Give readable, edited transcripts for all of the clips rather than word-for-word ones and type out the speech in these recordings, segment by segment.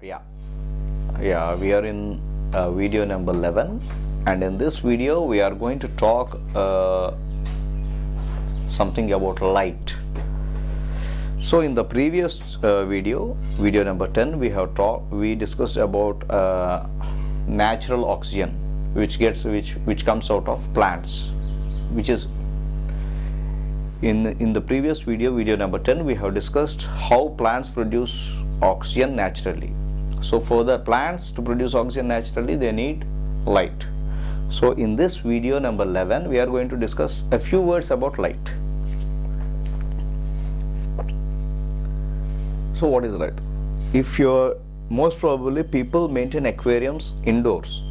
Yeah, we are in video number 11, and in this video we are going to talk something about light. So in the previous video number 10, we discussed about natural oxygen which comes out of plants, which is in the previous video number 10, we have discussed how plants produce oxygen naturally. So for the plants to produce oxygen naturally, they need light. So in this video number 11, we are going to discuss a few words about light. So what is light? If you're most probably people maintain aquariums indoors.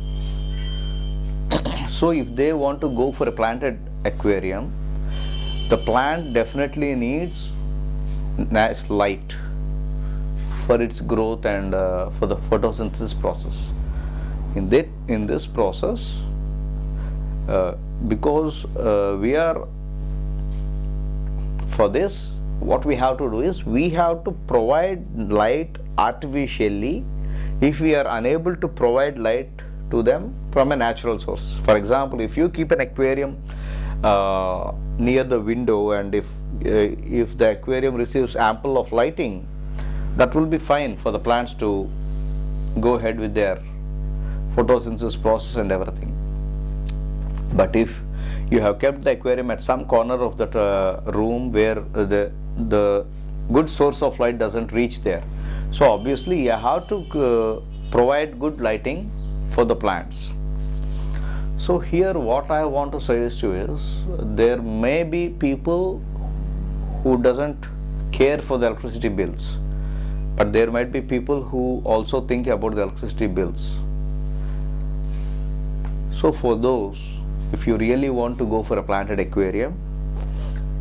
So if they want to go for a planted aquarium, the plant definitely needs light for its growth and for the photosynthesis process. In this process, because we are for this, what we have to do is we have to provide light artificially if we are unable to provide light to them from a natural source. For example, if you keep an aquarium near the window, and if the aquarium receives ample of lighting, that will be fine for the plants to go ahead with their photosynthesis process and everything. But if you have kept the aquarium at some corner of that room where the good source of light doesn't reach there, so obviously you have to provide good lighting for the plants. So here what I want to suggest you is, there may be people who doesn't care for the electricity bills, but there might be people who also think about the electricity bills. So for those, if you really want to go for a planted aquarium,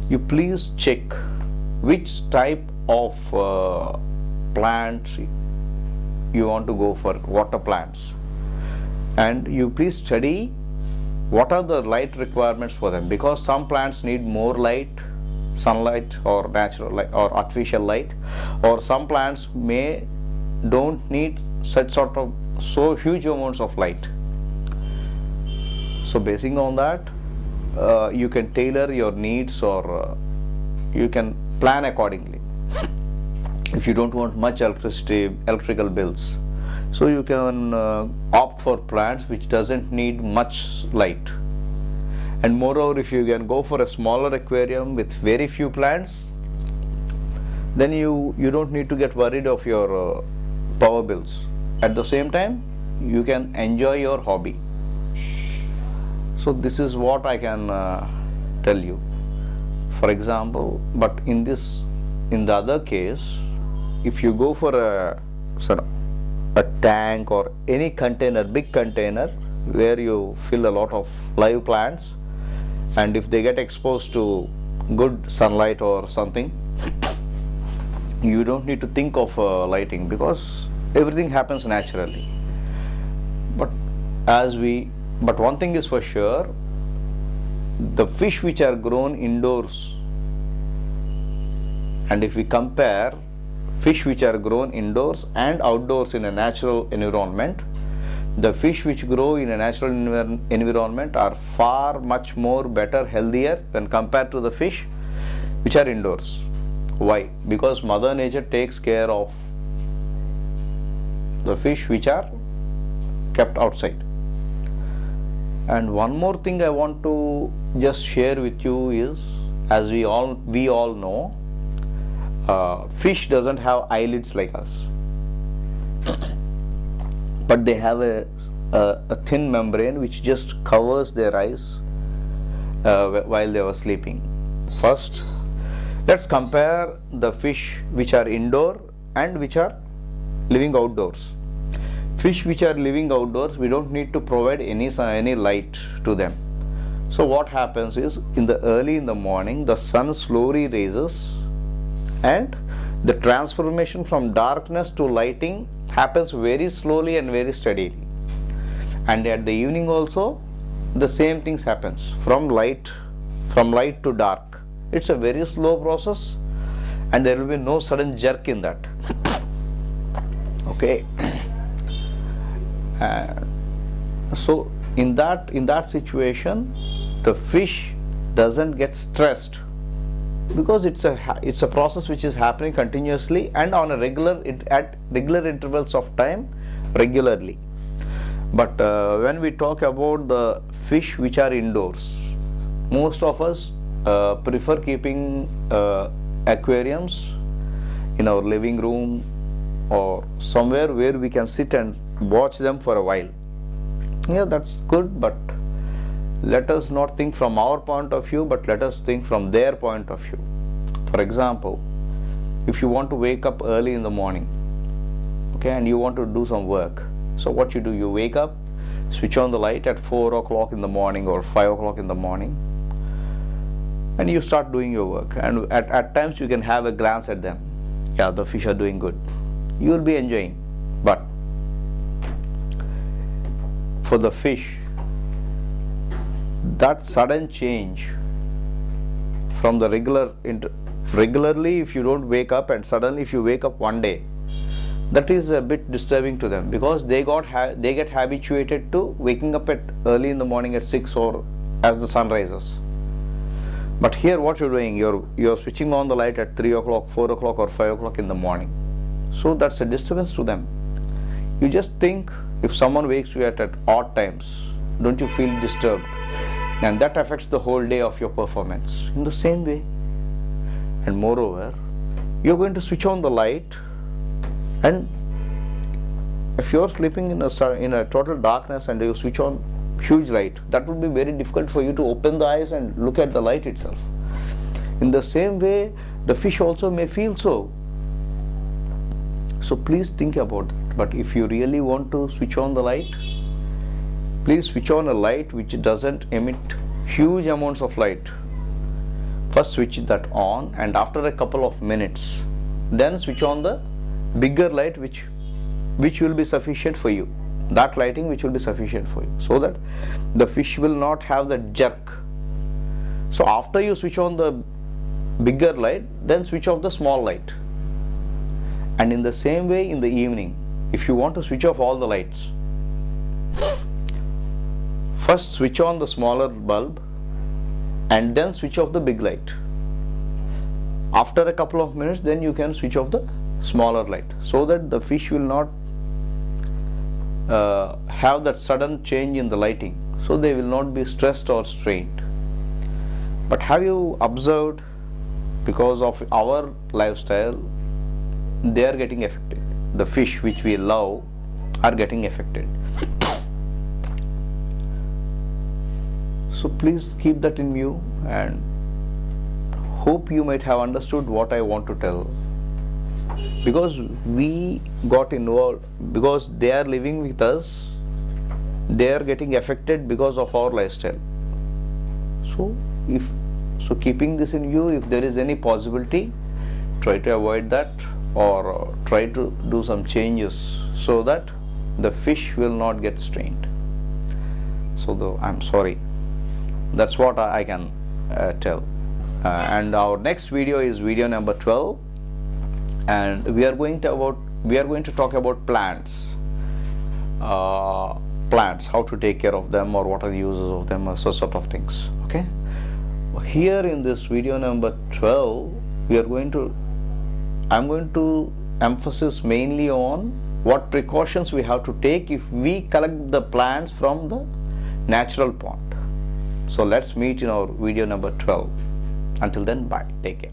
you please check which type of plants you want to go for, water plants, and you please study what are the light requirements for them, because some plants need more light, sunlight or natural light or artificial light, or some plants don't need such sort of so huge amounts of light. So basing on that, you can tailor your needs, or you can plan accordingly. If you don't want much electrical bills, so you can opt for plants which doesn't need much light. And moreover, if you can go for a smaller aquarium with very few plants, then you don't need to get worried of your power bills. At the same time, you can enjoy your hobby. So this is what I can tell you. For example, but in the other case, if you go for a tank or any container, big container, where you fill a lot of live plants, and if they get exposed to good sunlight or something, you don't need to think of lighting, because everything happens naturally. But one thing is for sure, the fish which are grown indoors, and if we compare fish which are grown indoors and outdoors in a natural environment, the fish which grow in a natural environment are far much more better, healthier when compared to the fish which are indoors. Why? Because Mother Nature takes care of the fish which are kept outside. And one more thing I want to just share with you is, as we all know, fish doesn't have eyelids like us, but they have a thin membrane which just covers their eyes while they were sleeping. First, let's compare the fish which are indoor and which are living outdoors. Fish which are living outdoors, we don't need to provide any light to them. So what happens is, early in the morning, the sun slowly rises, and the transformation from darkness to lighting happens very slowly and very steadily. And at the evening also, the same things happens, from light to dark. It's a very slow process, and there will be no sudden jerk in that. Okay. So in that situation, the fish doesn't get stressed, because it's a process which is happening continuously and on a at regular intervals of time, regularly. But when we talk about the fish which are indoors, most of us prefer keeping aquariums in our living room or somewhere where we can sit and watch them for a while. Yeah, that's good, but let us not think from our point of view, but let us think from their point of view. For example, if you want to wake up early in the morning, okay, and you want to do some work, so what you do, you wake up, switch on the light at 4 o'clock in the morning or 5 o'clock in the morning, and you start doing your work, and at times you can have a glance at them. Yeah, the fish are doing good, you will be enjoying. But for the fish, that sudden change from the regularly, if you don't wake up and suddenly if you wake up one day, that is a bit disturbing to them, because they get habituated to waking up at early in the morning at 6 or as the sun rises. But here what you're doing, you're switching on the light at 3 o'clock, 4 o'clock or 5 o'clock in the morning. So that's a disturbance to them. You just think, if someone wakes you at odd times, don't you feel disturbed? And that affects the whole day of your performance. In the same way, and moreover, you're going to switch on the light, and if you're sleeping in a total darkness and you switch on huge light, that would be very difficult for you to open the eyes and look at the light itself. In the same way, the fish also may feel so. So please think about that. But if you really want to switch on the light, please switch on a light which doesn't emit huge amounts of light. First switch that on, and after a couple of minutes, then switch on the bigger light which will be sufficient for you. That lighting which will be sufficient for you, so that the fish will not have that jerk. So after you switch on the bigger light, then switch off the small light. And in the same way, in the evening, if you want to switch off all the lights, first switch on the smaller bulb and then switch off the big light. After a couple of minutes, then you can switch off the smaller light, so that the fish will not have that sudden change in the lighting, so they will not be stressed or strained. But have you observed, because of our lifestyle, they are getting affected. The fish which we love are getting affected. So please keep that in view, and hope you might have understood what I want to tell. Because we got involved, because they are living with us, they are getting affected because of our lifestyle. So keeping this in view, if there is any possibility, try to avoid that, or try to do some changes so that the fish will not get strained. So I'm sorry, that's what I can tell. And our next video is video number 12, and we are going to talk about plants, how to take care of them, or what are the uses of them, or so sort of things. Okay, here in this video number 12, I'm going to emphasize mainly on what precautions we have to take if we collect the plants from the natural pond. So let's meet in our video number 12. Until then, bye. Take care.